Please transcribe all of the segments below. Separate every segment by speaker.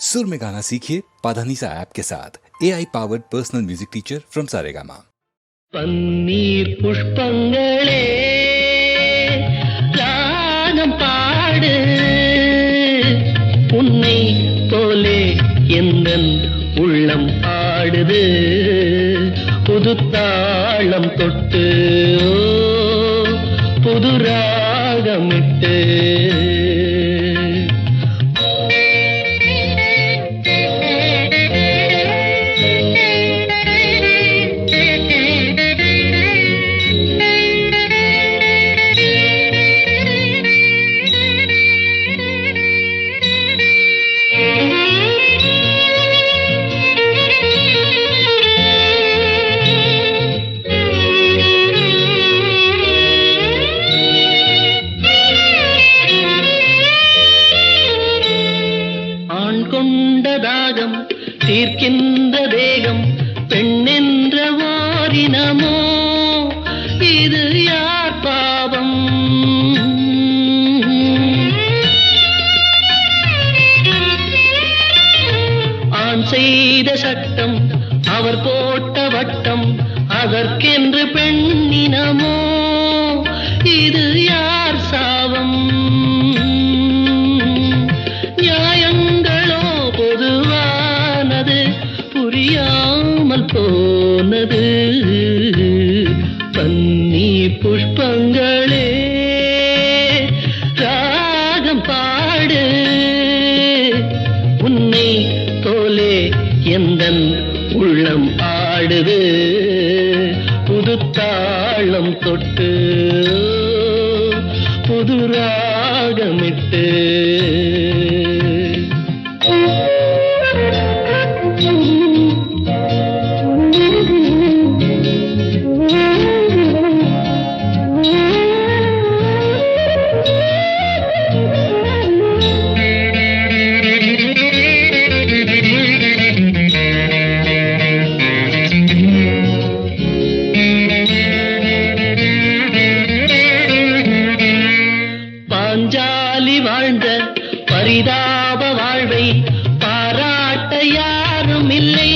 Speaker 1: सुर में गाना सीखिए पाधानीसा ऐप के साथ AI powered personal music teacher from Saregama.
Speaker 2: பன்னீர் புஷ்பங்களே ராகம் பாடு, உன்னை போலே எந்தன் உள்ளம் ஆடுது, புது தாளம் தொட்டு புது ராகமிட்டு. கொண்டதாகம் தீர்க்கின்ற தேகம் பெண்ணென்ற வாரினமோ, இது யார் பாவம்? ஆண் செய்த சட்டம் அவர் போட்ட வட்டம், அதற்கென்று பெண்ணினமோ, இது யார் சாவம்? புரியாமல் போனது. பன்னீர் புஷ்பங்களே ராகம் பாடு, உன்னை போலே எந்தன் உள்ளம் ஆடுது, புது தாளம் தொட்டு புது ராகமிட்டு. பாஞ்சாலி வாழ்ந்த பரிதாப வாழ்வை பாராட்ட யாரும் இல்லை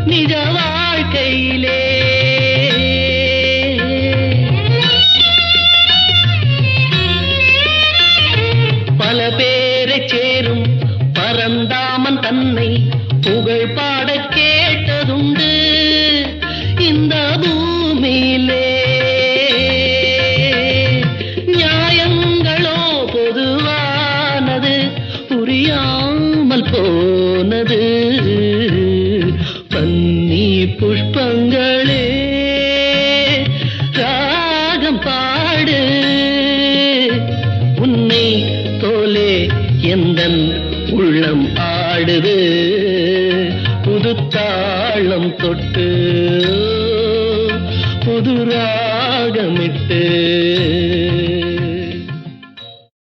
Speaker 2: நிஜ வாழ்க்கையிலே. பல பேரை சேரும் பரந்தாமன் தன்னை புகழ் பாட கேட்டதுண்டு இந்த பூமியிலே. புரியாமல் போனது. பன்னீர் புஷ்பங்களே ராகம் பாடு, உன்னை போலே எந்தன் உள்ளம் ஆடுது, புது தாளம் தொட்டு புது ராகமிட்டு.